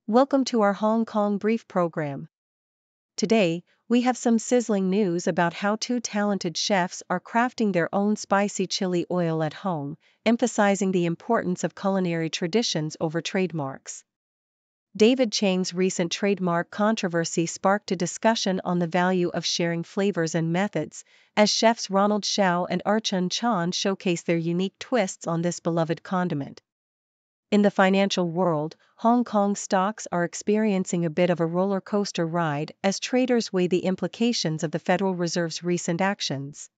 Welcome to our Hong Kong Brief program. Today, we have some sizzling news about how two talented chefs are crafting their own spicy chili oil at home, emphasizing the importance of culinary traditions over trademarks. David Chang's recent trademark controversy sparked a discussion on the value of sharing flavors and methods, as chefs Ronald, Shao and ArChan showcase their unique twists on this beloved condiment. In the financial world, Hong Kong stocks are experiencing a bit of a roller coaster ride as traders weigh the implications of the Federal Reserve's recent actions.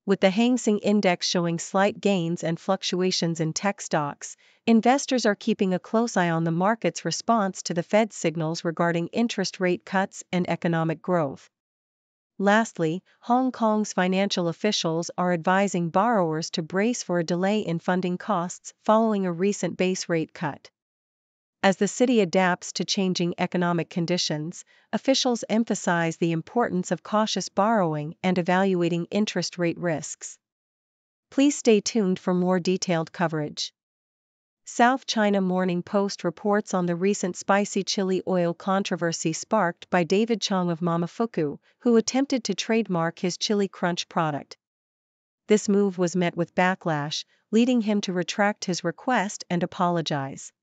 With the Hang Seng Index showing slight gains and fluctuations in tech stocks, investors are keeping a close eye on the market's response to the Fed's signals regarding interest rate cuts and economic growth. Lastly, Hong Kong's financial officials are advising borrowers to brace for a delay in funding costs following a recent base rate cut. As the city adapts to changing economic conditions, officials emphasize the importance of cautious borrowing and evaluating interest rate risks. Please stay tuned for more detailed coverage. South China Morning Post reports on the recent spicy chili oil controversy sparked by David Chang of Momofuku, who attempted to trademark his chili crunch product. This move was met with backlash, leading him to retract his request and apologize.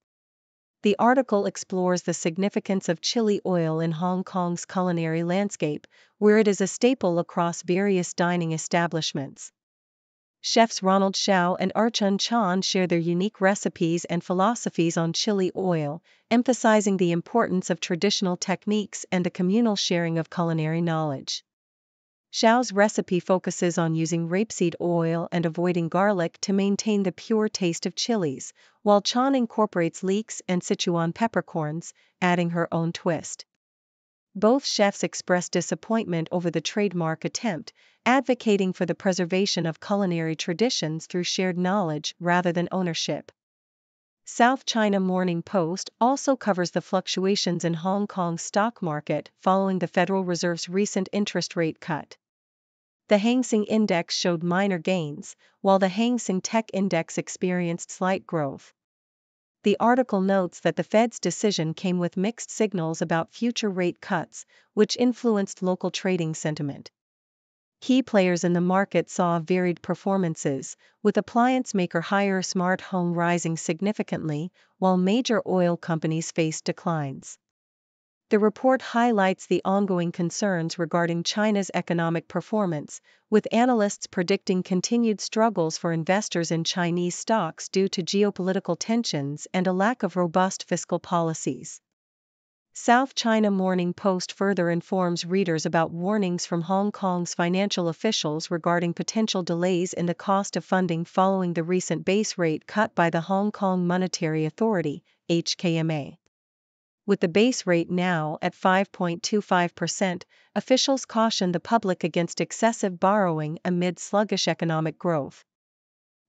The article explores the significance of chili oil in Hong Kong's culinary landscape, where it is a staple across various dining establishments. Chefs Ronald, Shao and ArChan share their unique recipes and philosophies on chili oil, emphasizing the importance of traditional techniques and the communal sharing of culinary knowledge. Shao's recipe focuses on using rapeseed oil and avoiding garlic to maintain the pure taste of chilies, while Chang incorporates leeks and Sichuan peppercorns, adding her own twist. Both chefs express disappointment over the trademark attempt, advocating for the preservation of culinary traditions through shared knowledge rather than ownership. South China Morning Post also covers the fluctuations in Hong Kong's stock market following the Federal Reserve's recent interest rate cut. The Hang Seng Index showed minor gains, while the Hang Seng Tech Index experienced slight growth. The article notes that the Fed's decision came with mixed signals about future rate cuts, which influenced local trading sentiment. Key players in the market saw varied performances, with appliance maker Haier Smart Home rising significantly, while major oil companies faced declines. The report highlights the ongoing concerns regarding China's economic performance, with analysts predicting continued struggles for investors in Chinese stocks due to geopolitical tensions and a lack of robust fiscal policies. South China Morning Post further informs readers about warnings from Hong Kong's financial officials regarding potential delays in the cost of funding following the recent base rate cut by the Hong Kong Monetary Authority, HKMA. With the base rate now at 5.25%, officials caution the public against excessive borrowing amid sluggish economic growth.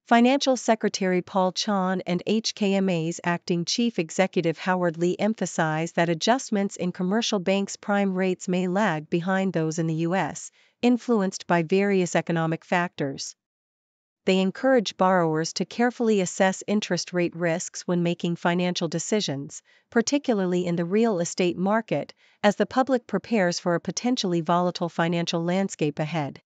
Financial Secretary Paul Chan and HKMA's acting chief executive Howard Lee emphasize that adjustments in commercial banks' prime rates may lag behind those in the U.S., influenced by various economic factors. They encourage borrowers to carefully assess interest rate risks when making financial decisions, particularly in the real estate market, as the public prepares for a potentially volatile financial landscape ahead.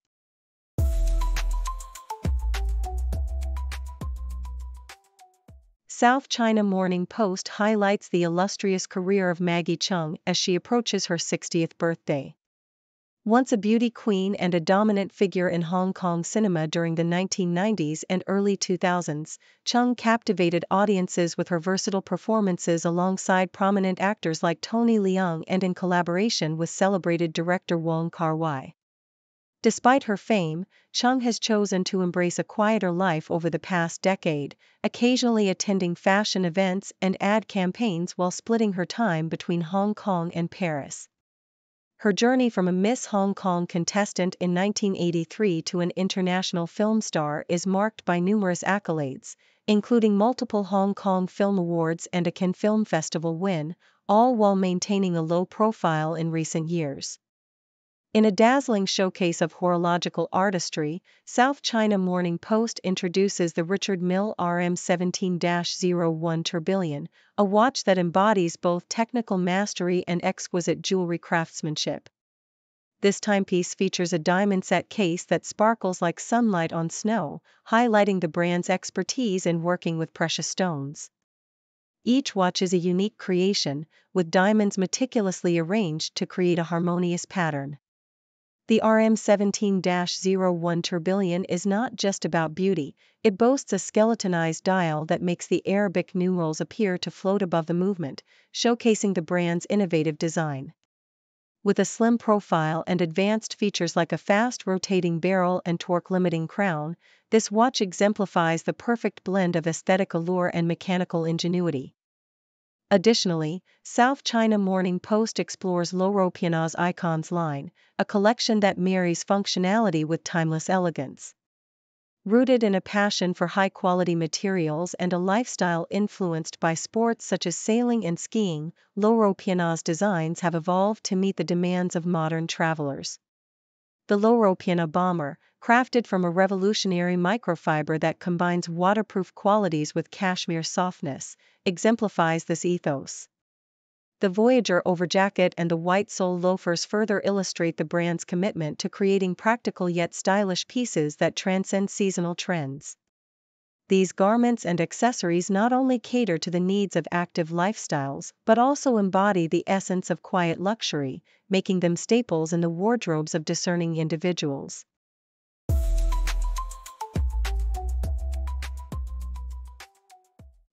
South China Morning Post highlights the illustrious career of Maggie Cheung as she approaches her 60th birthday. Once a beauty queen and a dominant figure in Hong Kong cinema during the 1990s and early 2000s, Cheung captivated audiences with her versatile performances alongside prominent actors like Tony Leung and in collaboration with celebrated director Wong Kar-wai. Despite her fame, Cheung has chosen to embrace a quieter life over the past decade, occasionally attending fashion events and ad campaigns while splitting her time between Hong Kong and Paris. Her journey from a Miss Hong Kong contestant in 1983 to an international film star is marked by numerous accolades, including multiple Hong Kong Film Awards and a Cannes Film Festival win, all while maintaining a low profile in recent years. In a dazzling showcase of horological artistry, South China Morning Post introduces the Richard Mille RM17-01 Tourbillon, a watch that embodies both technical mastery and exquisite jewelry craftsmanship. This timepiece features a diamond-set case that sparkles like sunlight on snow, highlighting the brand's expertise in working with precious stones. Each watch is a unique creation, with diamonds meticulously arranged to create a harmonious pattern. The RM17-01 Tourbillon is not just about beauty, it boasts a skeletonized dial that makes the Arabic numerals appear to float above the movement, showcasing the brand's innovative design. With a slim profile and advanced features like a fast-rotating barrel and torque-limiting crown, this watch exemplifies the perfect blend of aesthetic allure and mechanical ingenuity. Additionally, South China Morning Post explores Loro Piana's Icons line, a collection that marries functionality with timeless elegance. Rooted in a passion for high-quality materials and a lifestyle influenced by sports such as sailing and skiing, Loro Piana's designs have evolved to meet the demands of modern travelers. The Loro Piana Bomber, crafted from a revolutionary microfiber that combines waterproof qualities with cashmere softness, exemplifies this ethos. The Voyager overjacket and the white sole loafers further illustrate the brand's commitment to creating practical yet stylish pieces that transcend seasonal trends. These garments and accessories not only cater to the needs of active lifestyles but also embody the essence of quiet luxury, making them staples in the wardrobes of discerning individuals.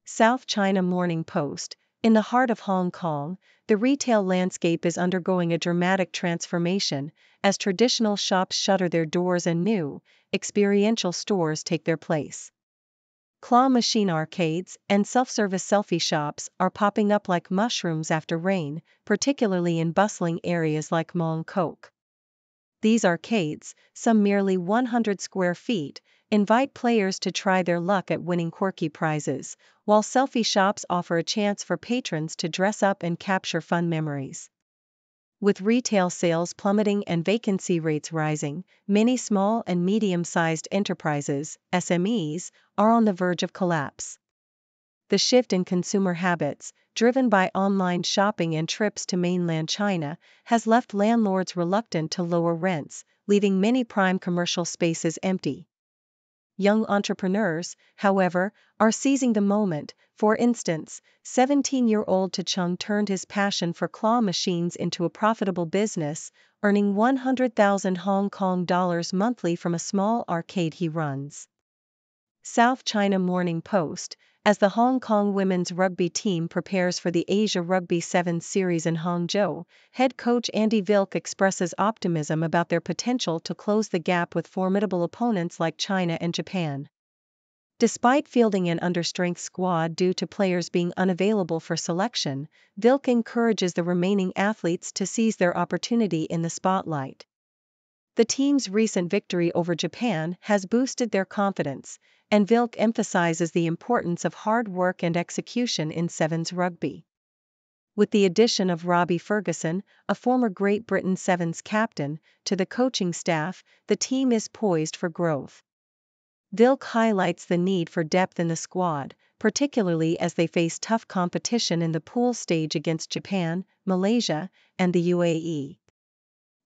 South China Morning Post. In the heart of Hong Kong, the retail landscape is undergoing a dramatic transformation as traditional shops shutter their doors and new, experiential stores take their place. Claw machine arcades and self-service selfie shops are popping up like mushrooms after rain, particularly in bustling areas like Mong Kok. These arcades, some merely 100 square feet, invite players to try their luck at winning quirky prizes, while selfie shops offer a chance for patrons to dress up and capture fun memories. With retail sales plummeting and vacancy rates rising, many small and medium-sized enterprises, SMEs, are on the verge of collapse. The shift in consumer habits, driven by online shopping and trips to mainland China, has left landlords reluctant to lower rents, leaving many prime commercial spaces empty. Young entrepreneurs, however, are seizing the moment. For instance, 17-year-old Chang turned his passion for claw machines into a profitable business, earning 100,000 Hong Kong dollars monthly from a small arcade he runs. South China Morning Post. As the Hong Kong women's rugby team prepares for the Asia Rugby Sevens series in Hangzhou, head coach Andy Vilk expresses optimism about their potential to close the gap with formidable opponents like China and Japan. Despite fielding an understrength squad due to players being unavailable for selection, Vilk encourages the remaining athletes to seize their opportunity in the spotlight. The team's recent victory over Japan has boosted their confidence, and Vilk emphasizes the importance of hard work and execution in Sevens rugby. With the addition of Robbie Ferguson, a former Great Britain Sevens captain, to the coaching staff, the team is poised for growth. Vilk highlights the need for depth in the squad, particularly as they face tough competition in the pool stage against Japan, Malaysia, and the UAE.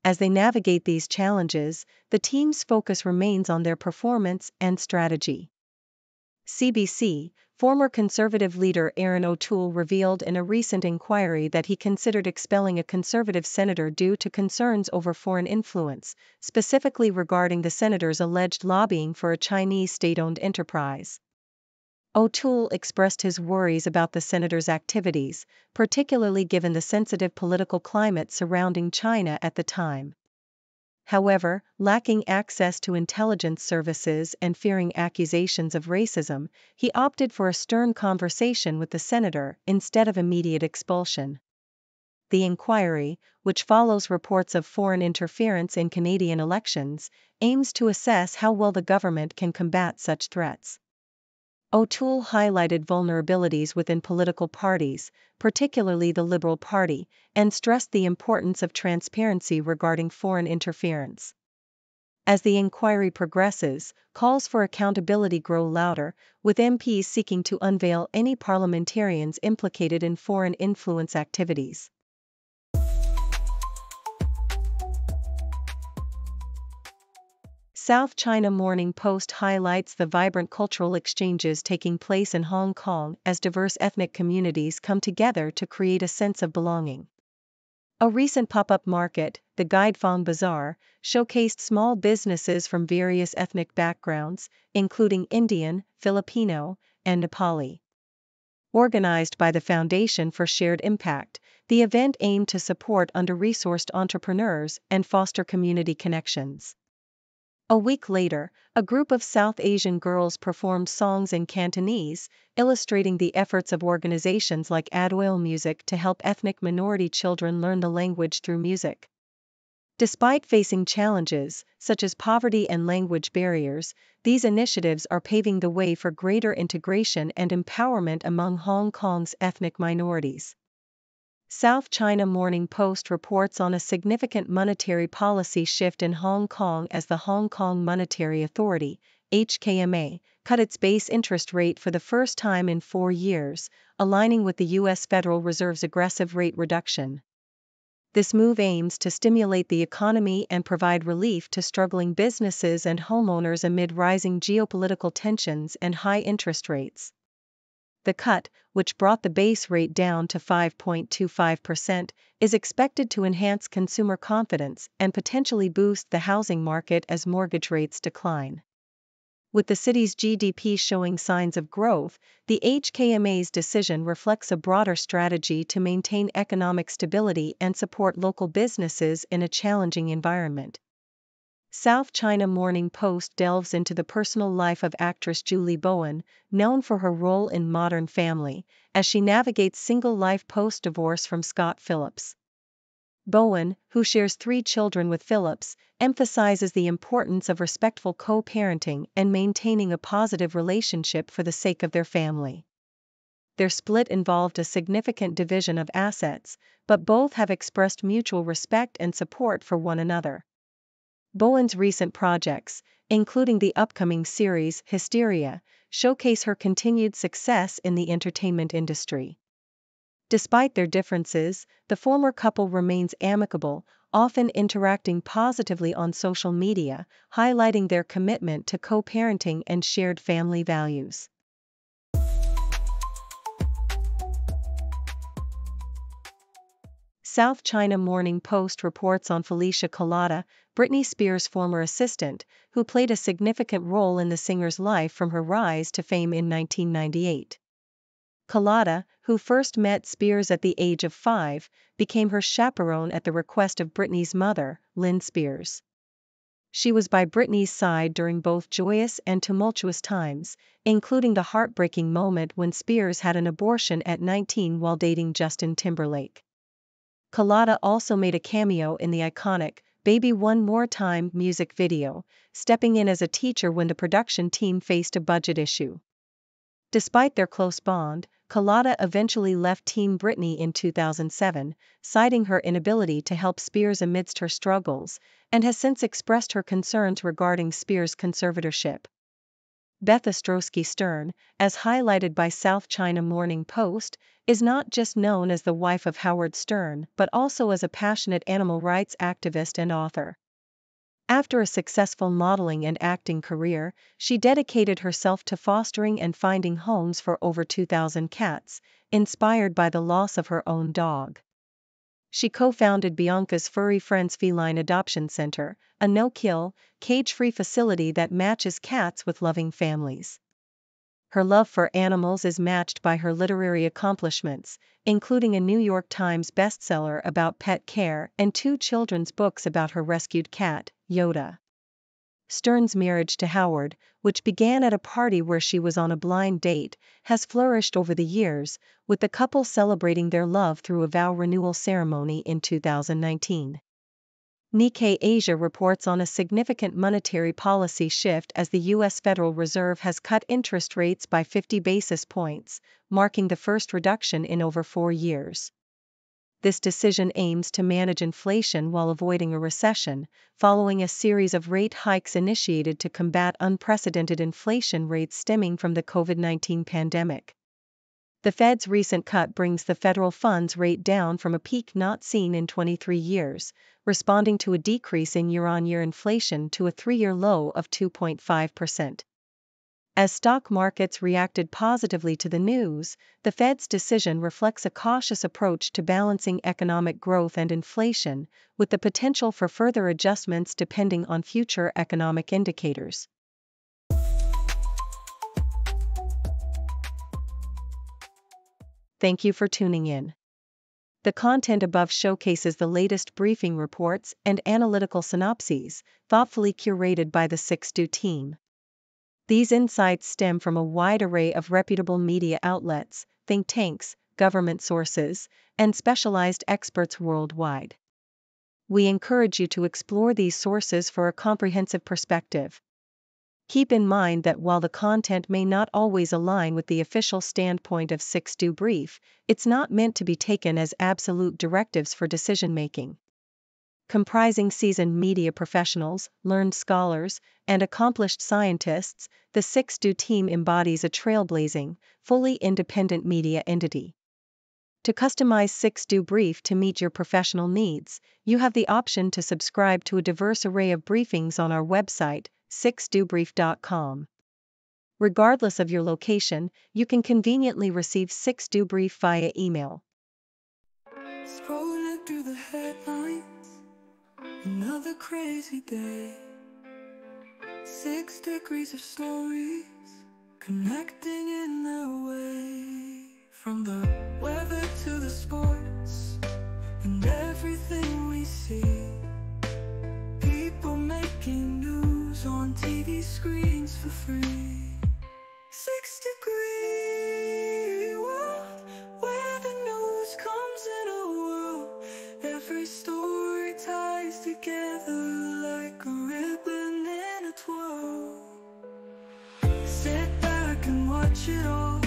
As they navigate these challenges, the team's focus remains on their performance and strategy. CBC, former Conservative leader Aaron O'Toole revealed in a recent inquiry that he considered expelling a Conservative senator due to concerns over foreign influence, specifically regarding the senator's alleged lobbying for a Chinese state-owned enterprise. O'Toole expressed his worries about the senator's activities, particularly given the sensitive political climate surrounding China at the time. However, lacking access to intelligence services and fearing accusations of racism, he opted for a stern conversation with the senator instead of immediate expulsion. The inquiry, which follows reports of foreign interference in Canadian elections, aims to assess how well the government can combat such threats. O'Toole highlighted vulnerabilities within political parties, particularly the Liberal Party, and stressed the importance of transparency regarding foreign interference. As the inquiry progresses, calls for accountability grow louder, with MPs seeking to unveil any parliamentarians implicated in foreign influence activities. South China Morning Post highlights the vibrant cultural exchanges taking place in Hong Kong as diverse ethnic communities come together to create a sense of belonging. A recent pop-up market, the Gaidfang Bazaar, showcased small businesses from various ethnic backgrounds, including Indian, Filipino, and Nepali. Organized by the Foundation for Shared Impact, the event aimed to support under-resourced entrepreneurs and foster community connections. A week later, a group of South Asian girls performed songs in Cantonese, illustrating the efforts of organizations like Adoil Music to help ethnic minority children learn the language through music. Despite facing challenges, such as poverty and language barriers, these initiatives are paving the way for greater integration and empowerment among Hong Kong's ethnic minorities. South China Morning Post reports on a significant monetary policy shift in Hong Kong as the Hong Kong Monetary Authority, HKMA, cut its base interest rate for the first time in 4 years, aligning with the U.S. Federal Reserve's aggressive rate reduction. This move aims to stimulate the economy and provide relief to struggling businesses and homeowners amid rising geopolitical tensions and high interest rates. The cut, which brought the base rate down to 5.25%, is expected to enhance consumer confidence and potentially boost the housing market as mortgage rates decline. With the city's GDP showing signs of growth, the HKMA's decision reflects a broader strategy to maintain economic stability and support local businesses in a challenging environment. South China Morning Post delves into the personal life of actress Julie Bowen, known for her role in Modern Family, as she navigates single life post-divorce from Scott Phillips. Bowen, who shares 3 children with Phillips, emphasizes the importance of respectful co-parenting and maintaining a positive relationship for the sake of their family. Their split involved a significant division of assets, but both have expressed mutual respect and support for one another. Bowen's recent projects, including the upcoming series Hysteria, showcase her continued success in the entertainment industry. Despite their differences, the former couple remains amicable, often interacting positively on social media, highlighting their commitment to co-parenting and shared family values. South China Morning Post reports on Felicia Collada, Britney Spears' former assistant, who played a significant role in the singer's life from her rise to fame in 1998. Collada, who first met Spears at the age of 5, became her chaperone at the request of Britney's mother, Lynn Spears. She was by Britney's side during both joyous and tumultuous times, including the heartbreaking moment when Spears had an abortion at 19 while dating Justin Timberlake. Collada also made a cameo in the iconic Baby One More Time music video, stepping in as a teacher when the production team faced a budget issue. Despite their close bond, Collada eventually left Team Britney in 2007, citing her inability to help Spears amidst her struggles, and has since expressed her concerns regarding Spears' conservatorship. Beth Ostrowski Stern, as highlighted by South China Morning Post, is not just known as the wife of Howard Stern but also as a passionate animal rights activist and author. After a successful modeling and acting career, she dedicated herself to fostering and finding homes for over 2,000 cats, inspired by the loss of her own dog. She co-founded Bianca's Furry Friends Feline Adoption Center, a no-kill, cage-free facility that matches cats with loving families. Her love for animals is matched by her literary accomplishments, including a New York Times bestseller about pet care and 2 children's books about her rescued cat, Yoda. Stern's marriage to Howard, which began at a party where she was on a blind date, has flourished over the years, with the couple celebrating their love through a vow renewal ceremony in 2019. Nikkei Asia reports on a significant monetary policy shift as the U.S. Federal Reserve has cut interest rates by 50 basis points, marking the first reduction in over 4 years. This decision aims to manage inflation while avoiding a recession, following a series of rate hikes initiated to combat unprecedented inflation rates stemming from the COVID-19 pandemic. The Fed's recent cut brings the federal funds rate down from a peak not seen in 23 years, responding to a decrease in year-on-year inflation to a 3-year low of 2.5%. As stock markets reacted positively to the news, the Fed's decision reflects a cautious approach to balancing economic growth and inflation, with the potential for further adjustments depending on future economic indicators. Thank you for tuning in. The content above showcases the latest briefing reports and analytical synopses, thoughtfully curated by the 6Do team. These insights stem from a wide array of reputable media outlets, think tanks, government sources, and specialized experts worldwide. We encourage you to explore these sources for a comprehensive perspective. Keep in mind that while the content may not always align with the official standpoint of 6Do Brief, it's not meant to be taken as absolute directives for decision-making. Comprising seasoned media professionals, learned scholars, and accomplished scientists, the 6Do team embodies a trailblazing, fully independent media entity. To customize 6Do Brief to meet your professional needs, you have the option to subscribe to a diverse array of briefings on our website, 6dobrief.com. Regardless of your location, you can conveniently receive 6Do Brief via email. Scrolling through the headlines. Another crazy day. 6 degrees of stories connecting in their way. From the weather to the sports and everything we see. People making news on TV screens for free. 6 degree world where the news comes in a whirl. Every story ties together like a ribbon in a twirl. Sit back and watch it all.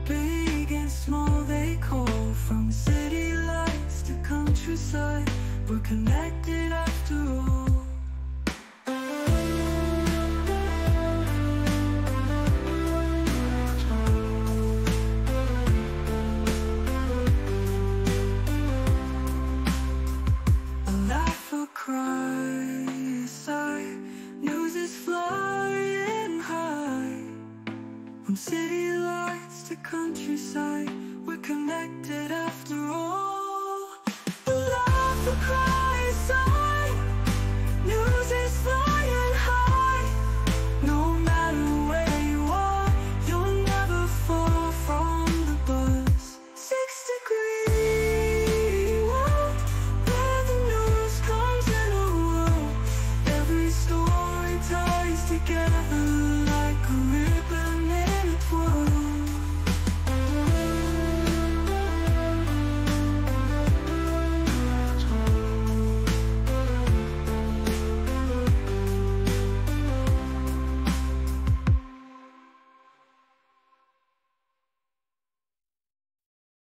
Big and small they call. From city lights to countryside, we're connected.